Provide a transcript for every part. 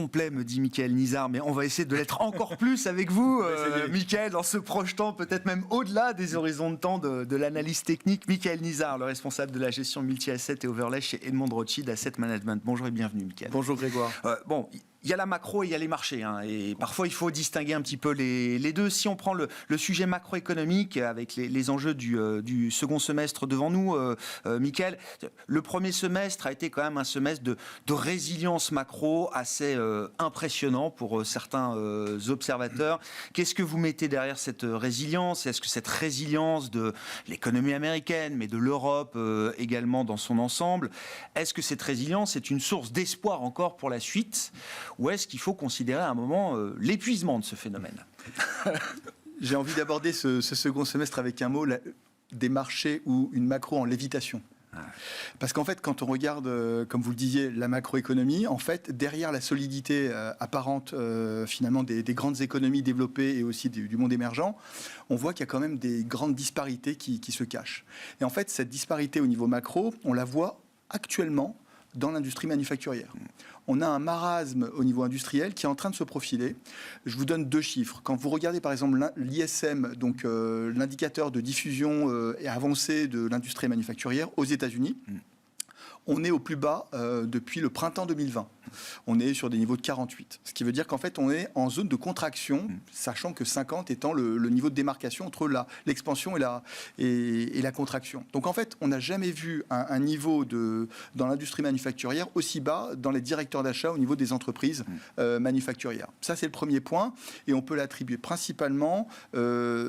complet, me dit Mickaël Nizard, mais on va essayer de l'être encore plus avec vous, Mickaël, en se projetant peut-être même au-delà des horizons de temps de l'analyse technique. Mickaël Nizard, le responsable de la gestion multi-asset et overlay chez Edmond Rothschild Asset Management. Bonjour et bienvenue, Mickaël. Bonjour Grégoire. Bon, il y a la macro et il y a les marchés, hein, et parfois il faut distinguer un petit peu les deux. Si on prend le sujet macroéconomique avec les enjeux du second semestre devant nous, Mickaël, le premier semestre a été quand même un semestre de résilience macro assez impressionnant pour certains observateurs. Qu'est-ce que vous mettez derrière cette résilience? Est-ce que cette résilience de l'économie américaine, mais de l'Europe également dans son ensemble, est-ce que cette résilience est une source d'espoir encore pour la suite? Ou est-ce qu'il faut considérer à un moment l'épuisement de ce phénomène? J'ai envie d'aborder ce second semestre avec un mot, des marchés ou une macro en lévitation. Parce qu'en fait, quand on regarde, comme vous le disiez, la macroéconomie, en fait, derrière la solidité apparente finalement des grandes économies développées et aussi du monde émergent, on voit qu'il y a quand même des grandes disparités qui se cachent. Et en fait, cette disparité au niveau macro, on la voit actuellement dans l'industrie manufacturière. On a un marasme au niveau industriel qui est en train de se profiler. Je vous donne 2 chiffres. Quand vous regardez par exemple l'ISM, donc l'indicateur de diffusion et avancée de l'industrie manufacturière aux États-Unis, on est au plus bas depuis le printemps 2020. On est sur des niveaux de 48. Ce qui veut dire qu'en fait, on est en zone de contraction, sachant que 50 étant le niveau de démarcation entre l'expansion et la contraction. Donc en fait, on n'a jamais vu un niveau dans l'industrie manufacturière aussi bas dans les directeurs d'achat au niveau des entreprises manufacturières. Ça, c'est le premier point. Et on peut l'attribuer principalement,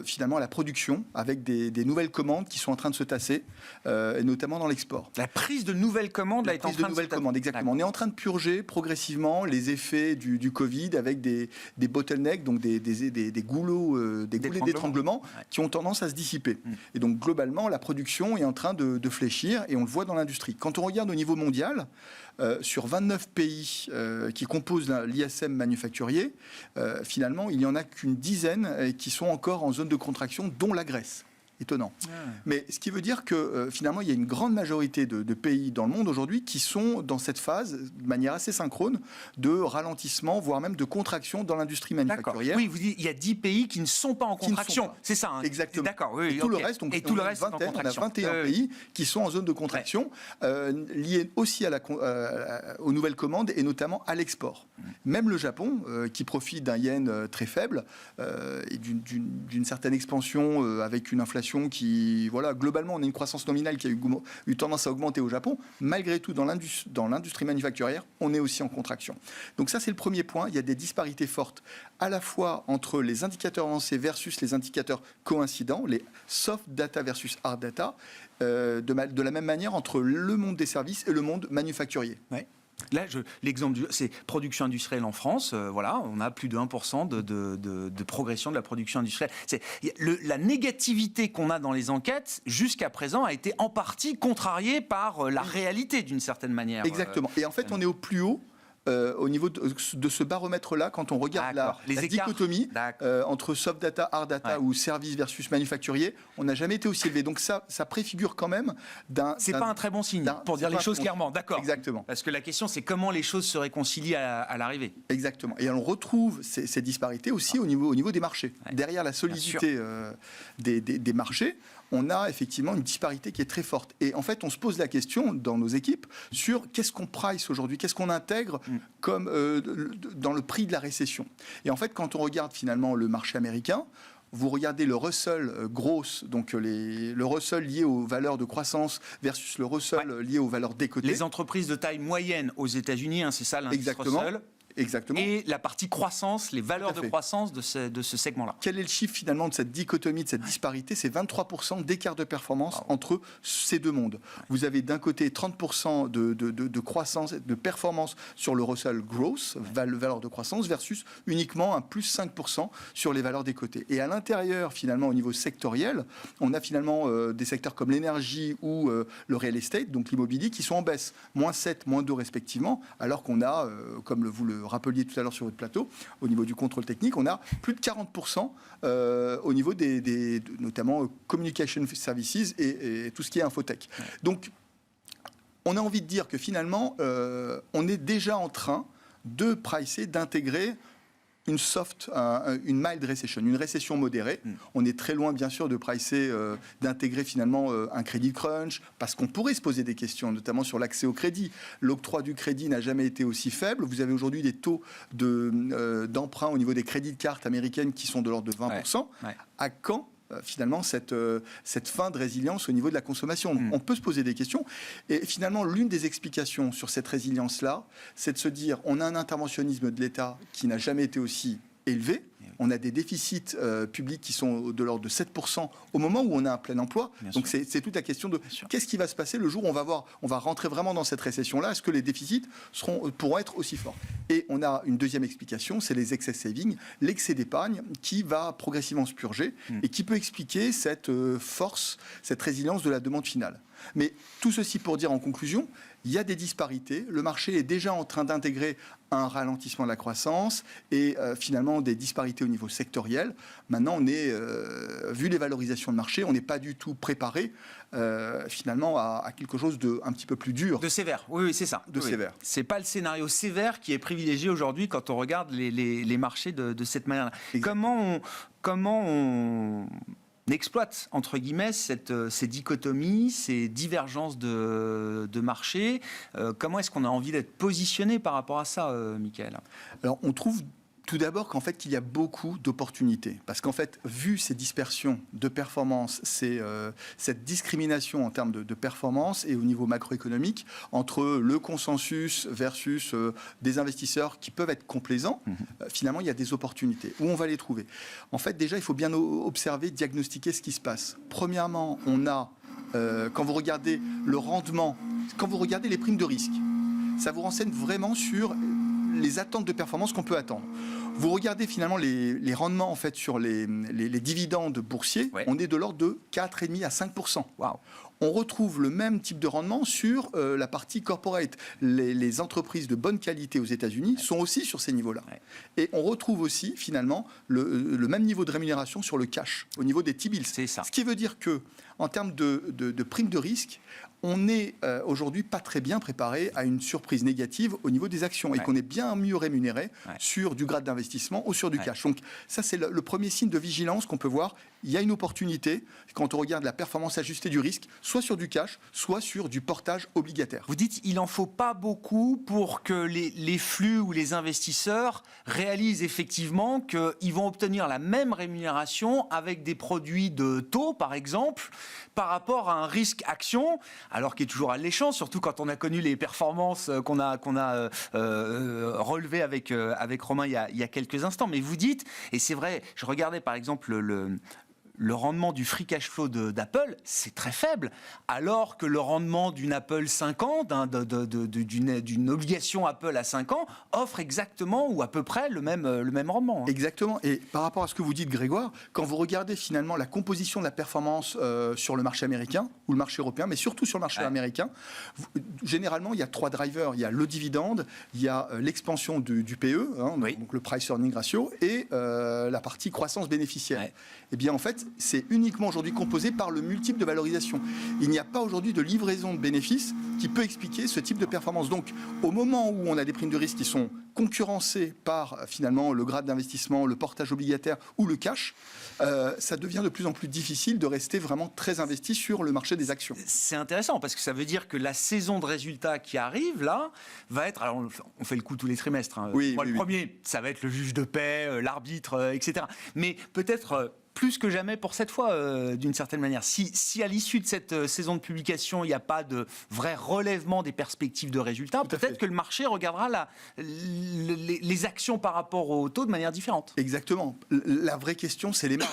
finalement, à la production, avec des nouvelles commandes qui sont en train de se tasser, et notamment dans l'export. La prise de nouvelles commandes, là, est en train de nouvelles commandes, exactement. On est en train de purger progressivement les effets du Covid avec des bottlenecks, donc des goulets d'étranglement qui ont tendance à se dissiper. Et donc globalement, la production est en train de fléchir et on le voit dans l'industrie. Quand on regarde au niveau mondial, sur 29 pays qui composent l'ISM manufacturier, finalement, il n'y en a qu'une dizaine qui sont encore en zone de contraction, dont la Grèce. Étonnant. Mais ce qui veut dire que finalement, il y a une grande majorité de pays dans le monde aujourd'hui qui sont dans cette phase, de manière assez synchrone, de ralentissement, voire même de contraction dans l'industrie manufacturière. Oui, vous dites, il y a 10 pays qui ne sont pas en contraction. C'est ça. Hein. Exactement. D'accord. Oui, et tout le reste, donc, et tout le reste, on a 21 pays qui sont en zone de contraction, liés aussi aux nouvelles commandes et notamment à l'export. Même le Japon, qui profite d'un yen très faible et d'une certaine expansion avec une inflation qui, voilà, globalement, on a une croissance nominale qui a eu tendance à augmenter au Japon. Malgré tout, dans l'industrie manufacturière, on est aussi en contraction. Donc ça, c'est le premier point. Il y a des disparités fortes, à la fois entre les indicateurs avancés versus les indicateurs coïncidents, les soft data versus hard data, de la même manière entre le monde des services et le monde manufacturier. Ouais. Là, l'exemple, c'est production industrielle en France. Voilà, on a plus de 1% de progression de la production industrielle. La négativité qu'on a dans les enquêtes, jusqu'à présent, a été en partie contrariée par la réalité, d'une certaine manière. Exactement. Et en fait, on est au plus haut au niveau de ce baromètre-là, quand on regarde la dichotomie entre soft data, hard data ou service versus manufacturier, on n'a jamais été aussi élevé. Donc ça préfigure quand même C'est pas un très bon signe, pour dire les choses clairement. D'accord. Exactement. Parce que la question, c'est comment les choses se réconcilient à l'arrivée. Exactement. Et on retrouve ces disparités aussi au niveau des marchés. Derrière la solidité des marchés, on a effectivement une disparité qui est très forte. Et en fait, on se pose la question dans nos équipes sur qu'est-ce qu'on price aujourd'hui, qu'est-ce qu'on intègre comme dans le prix de la récession. Et en fait, quand on regarde finalement le marché américain, vous regardez le Russell gross, donc le Russell lié aux valeurs de croissance versus le Russell lié aux valeurs décotées. Les entreprises de taille moyenne aux États-Unis, c'est ça l'indice Russell. Exactement. Et la partie croissance, les valeurs de croissance de ce segment-là. Quel est le chiffre finalement de cette dichotomie, de cette disparité? C'est 23% d'écart de performance entre ces deux mondes. Vous avez d'un côté 30% de croissance, de performance sur le Russell Growth, valeur de croissance, versus uniquement un plus 5% sur les valeurs des côtés. Et à l'intérieur, finalement, au niveau sectoriel, on a finalement des secteurs comme l'énergie ou le real estate, donc l'immobilier, qui sont en baisse, moins 7, moins 2 respectivement, alors qu'on a, comme vous le rappeliez tout à l'heure sur votre plateau, au niveau du contrôle technique, on a plus de 40% au niveau notamment communication services et tout ce qui est infotech. Donc, on a envie de dire que finalement, on est déjà en train de pricer, d'intégrer une une mild recession, une récession modérée. On est très loin, bien sûr, de pricer, d'intégrer finalement un crédit crunch, parce qu'on pourrait se poser des questions, notamment sur l'accès au crédit. L'octroi du crédit n'a jamais été aussi faible. Vous avez aujourd'hui des taux d'emprunt au niveau des crédits de cartes américaines qui sont de l'ordre de 20%. Ouais. À quand finalement cette fin de résilience au niveau de la consommation. On peut se poser des questions. Et finalement, l'une des explications sur cette résilience-là, c'est de se dire, on a un interventionnisme de l'État qui n'a jamais été aussi élevé. On a des déficits publics qui sont de l'ordre de 7% au moment où on a un plein emploi. Donc c'est toute la question de qu'est-ce qui va se passer le jour où on va rentrer vraiment dans cette récession-là. Est-ce que les déficits pourront être aussi forts? Et on a une deuxième explication, c'est les excess savings, l'excès d'épargne qui va progressivement se purger et qui peut expliquer cette force, cette résilience de la demande finale. Mais tout ceci pour dire en conclusion, il y a des disparités. Le marché est déjà en train d'intégrer un ralentissement de la croissance et finalement des disparités au niveau sectoriel. Maintenant, vu les valorisations de marché, on n'est pas du tout préparé finalement à quelque chose de un petit peu plus dur. De sévère, oui, c'est ça. Sévère. C'est pas le scénario sévère qui est privilégié aujourd'hui quand on regarde les marchés de cette manière-là. Comment on exploite, entre guillemets, ces dichotomies, ces divergences de marché. Comment est-ce qu'on a envie d'être positionné par rapport à ça, Mickaël? Alors, on trouve tout d'abord qu'en fait, qu'il y a beaucoup d'opportunités. Parce qu'en fait, vu ces dispersions de performance, cette discrimination en termes de performance et au niveau macroéconomique, entre le consensus versus des investisseurs qui peuvent être complaisants, finalement, il y a des opportunités. Où on va les trouver? En fait, déjà, il faut bien observer, diagnostiquer ce qui se passe. Premièrement, on a, quand vous regardez le rendement, quand vous regardez les primes de risque, ça vous renseigne vraiment sur les attentes de performance qu'on peut attendre. Vous regardez finalement les rendements en fait sur les dividendes boursiers, on est de l'ordre de 4,5 à 5%. Wow. On retrouve le même type de rendement sur la partie corporate. Les entreprises de bonne qualité aux États-Unis sont aussi sur ces niveaux-là. Et on retrouve aussi finalement le même niveau de rémunération sur le cash, au niveau des T-bills. C'est ça. Ce qui veut dire que en termes de primes de risque, on n'est aujourd'hui pas très bien préparé à une surprise négative au niveau des actions et qu'on est bien mieux rémunéré sur du grade d'investissement ou sur du cash. Donc ça, c'est le premier signe de vigilance qu'on peut voir. Il y a une opportunité quand on regarde la performance ajustée du risque, soit sur du cash, soit sur du portage obligataire. Vous dites il n'en faut pas beaucoup pour que les flux ou les investisseurs réalisent effectivement qu'ils vont obtenir la même rémunération avec des produits de taux, par exemple, par rapport à un risque action, alors qui est toujours alléchant, surtout quand on a connu les performances qu'on a relevées avec Romain il y a quelques instants. Mais vous dites, et c'est vrai, je regardais par exemple le rendement du free cash flow d'Apple, c'est très faible, alors que le rendement d'une Apple 5 ans, d'une obligation Apple à 5 ans, offre exactement ou à peu près le même rendement. Exactement. Et par rapport à ce que vous dites, Grégoire, quand vous regardez finalement la composition de la performance sur le marché américain ou le marché européen, mais surtout sur le marché américain, généralement, il y a 3 drivers. Il y a le dividende, il y a l'expansion du PE, donc le price earning ratio, et la partie croissance bénéficiaire. Eh bien, en fait, c'est uniquement aujourd'hui composé par le multiple de valorisation. Il n'y a pas aujourd'hui de livraison de bénéfices qui peut expliquer ce type de performance. Donc, au moment où on a des primes de risque qui sont concurrencées par finalement le grade d'investissement, le portage obligataire ou le cash, ça devient de plus en plus difficile de rester vraiment très investi sur le marché des actions. C'est intéressant parce que ça veut dire que la saison de résultats qui arrive là va être. Alors on fait le coup tous les trimestres. Le premier, ça va être le juge de paix, l'arbitre, etc. Mais peut-être plus que jamais pour cette fois, d'une certaine manière. Si à l'issue de cette saison de publication, il n'y a pas de vrai relèvement des perspectives de résultats, peut-être que le marché regardera les actions par rapport au taux de manière différente. Exactement. La vraie question, c'est les marges.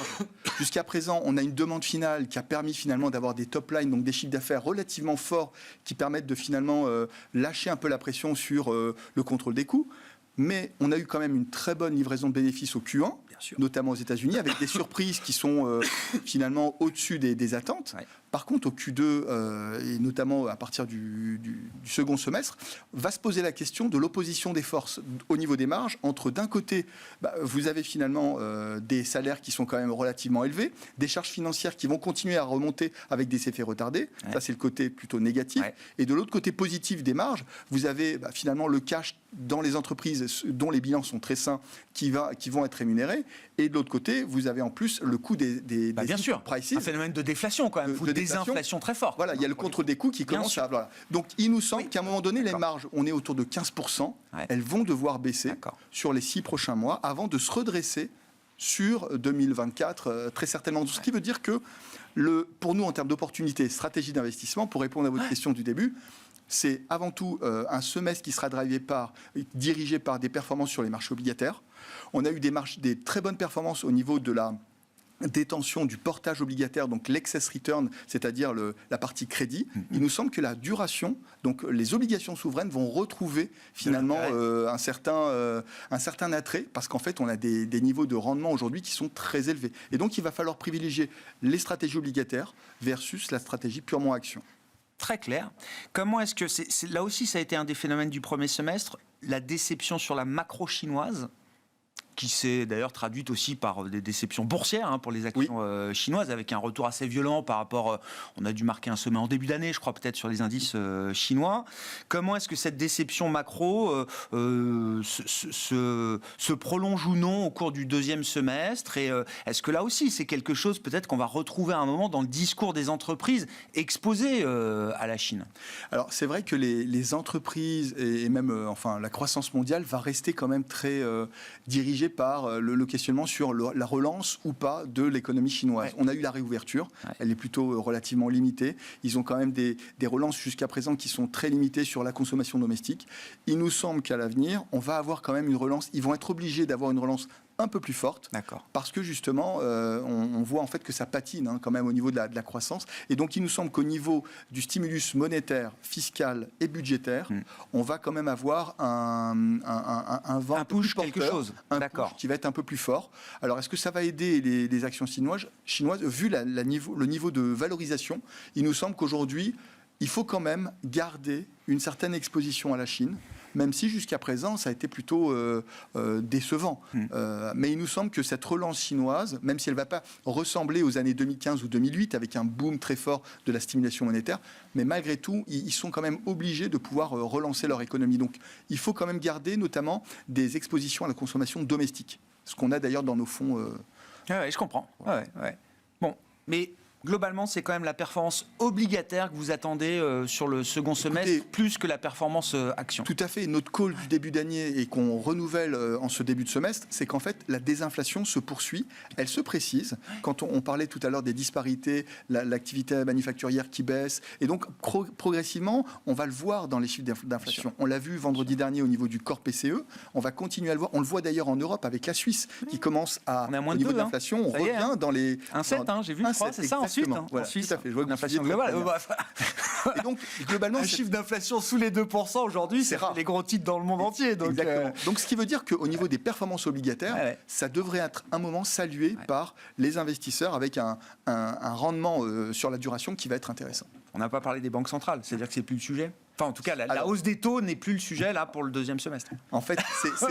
Jusqu'à présent, on a une demande finale qui a permis finalement d'avoir des top lines, donc des chiffres d'affaires relativement forts qui permettent de finalement lâcher un peu la pression sur le contrôle des coûts. Mais on a eu quand même une très bonne livraison de bénéfices au Q1, notamment aux États-Unis, avec des surprises qui sont finalement au-dessus des attentes. Par contre, au Q2, et notamment à partir du second semestre, va se poser la question de l'opposition des forces au niveau des marges entre, d'un côté, vous avez finalement des salaires qui sont quand même relativement élevés, des charges financières qui vont continuer à remonter avec des effets retardés. Ça, c'est le côté plutôt négatif. Et de l'autre côté positif des marges, vous avez finalement le cash dans les entreprises dont les bilans sont très sains qui vont être rémunérés. Et de l'autre côté, vous avez en plus le coût des bien sûr, prices. Un phénomène de déflation quand même, de désinflation très fort. Voilà, il y a le contrôle des coûts qui commence à... Voilà. Donc il nous semble qu'à un moment donné, les marges, on est autour de 15%, elles vont devoir baisser sur les 6 prochains mois avant de se redresser sur 2024, très certainement. Ce qui veut dire que, pour nous, en termes d'opportunités, stratégie d'investissement, pour répondre à votre question du début, c'est avant tout un semestre qui sera dirigé par des performances sur les marchés obligataires. On a eu des très bonnes performances au niveau de la détention du portage obligataire, donc l'excess return, c'est-à-dire la partie crédit. Il nous semble que la duration, donc les obligations souveraines vont retrouver finalement un certain attrait, parce qu'en fait on a des niveaux de rendement aujourd'hui qui sont très élevés. Et donc il va falloir privilégier les stratégies obligataires versus la stratégie purement action. Très clair. Comment est-ce que là aussi ça a été un des phénomènes du premier semestre, la déception sur la macro chinoise, qui s'est d'ailleurs traduite aussi par des déceptions boursières pour les actions chinoises, avec un retour assez violent par rapport... on a dû marquer un sommet en début d'année, je crois, peut-être sur les indices chinois. Comment est-ce que cette déception macro se prolonge ou non au cours du deuxième semestre? Et est-ce que là aussi, c'est quelque chose peut-être qu'on va retrouver à un moment dans le discours des entreprises exposées à la Chine? Alors, c'est vrai que les entreprises et même la croissance mondiale va rester quand même très dirigée par le questionnement sur la relance ou pas de l'économie chinoise. On a eu la réouverture, elle est plutôt relativement limitée. Ils ont quand même des relances jusqu'à présent qui sont très limitées sur la consommation domestique. Il nous semble qu'à l'avenir, on va avoir quand même une relance. Ils vont être obligés d'avoir une relance un peu plus forte, parce que justement, on voit en fait que ça patine quand même au niveau de la croissance. Et donc, il nous semble qu'au niveau du stimulus monétaire, fiscal et budgétaire, on va quand même avoir un vent un push, quelque chose, push qui va être un peu plus fort. Alors, est-ce que ça va aider les actions chinoises? Vu le niveau de valorisation, il nous semble qu'aujourd'hui, il faut quand même garder une certaine exposition à la Chine, même si jusqu'à présent, ça a été plutôt décevant. Mais il nous semble que cette relance chinoise, même si elle ne va pas ressembler aux années 2015 ou 2008, avec un boom très fort de la stimulation monétaire, mais malgré tout, ils sont quand même obligés de pouvoir relancer leur économie. Donc, il faut quand même garder notamment des expositions à la consommation domestique, ce qu'on a d'ailleurs dans nos fonds. Je comprends. Bon, mais... globalement, c'est quand même la performance obligataire que vous attendez sur le second semestre, plus que la performance action. Tout à fait. Notre call du début d'année et qu'on renouvelle en ce début de semestre, c'est qu'en fait, la désinflation se poursuit. Elle se précise. Quand on parlait tout à l'heure des disparités, l'activité manufacturière qui baisse. Et donc, progressivement, on va le voir dans les chiffres d'inflation. On l'a vu vendredi dernier au niveau du corps PCE. On va continuer à le voir. On le voit d'ailleurs en Europe avec la Suisse qui commence à... On est à moins au de niveau 2, de l'inflation, on revient dans les... 1,7, j'ai vu, je crois, c'est ça, ensuite. Voilà, en Suisse, tout à fait. Je vois que l'inflation globale. Et donc, globalement, un chiffre d'inflation sous les 2% aujourd'hui, c'est rare. Les gros titres dans le monde entier. Donc, donc, ce qui veut dire qu'au niveau des performances obligataires, ça devrait être un moment salué par les investisseurs avec un rendement sur la duration qui va être intéressant. On n'a pas parlé des banques centrales, c'est-à-dire que c'est plus le sujet. Enfin, en tout cas, la hausse des taux n'est plus le sujet là pour le deuxième semestre. En fait,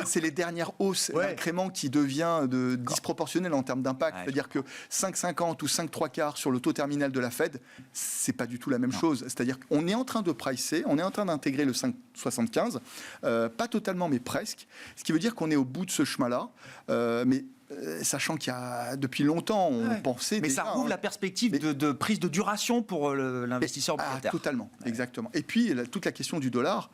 c'est les dernières hausses, l'incrément qui devient disproportionnel en termes d'impact. C'est-à-dire que 5,50 ou 5,75 sur le taux terminal de la Fed, c'est pas du tout la même chose. C'est-à-dire qu'on est en train de pricer, on est en train d'intégrer le 5,75, pas totalement, mais presque. Ce qui veut dire qu'on est au bout de ce chemin-là. Mais sachant qu'il y a depuis longtemps, on pensait... Mais ça rouvre la perspective de prise de duration pour l'investisseur obligataire. Totalement, exactement. Et puis, toute la question du dollar,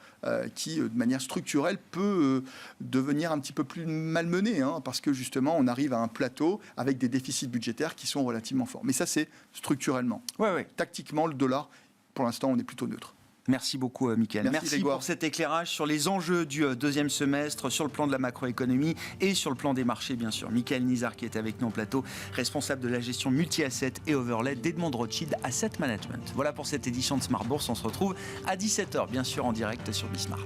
qui, de manière structurelle, peut devenir un petit peu plus malmenée, parce que, justement, on arrive à un plateau avec des déficits budgétaires qui sont relativement forts. Mais ça, c'est structurellement. Tactiquement, le dollar, pour l'instant, on est plutôt neutre. Merci beaucoup, Mickaël. Merci pour cet éclairage sur les enjeux du deuxième semestre, sur le plan de la macroéconomie et sur le plan des marchés, bien sûr. Mickaël Nizar, qui est avec nous en plateau, responsable de la gestion multi-asset et overlay d'Edmond Rothschild Asset Management. Voilà pour cette édition de Smart Bourse. On se retrouve à 17h, bien sûr, en direct sur Bismart.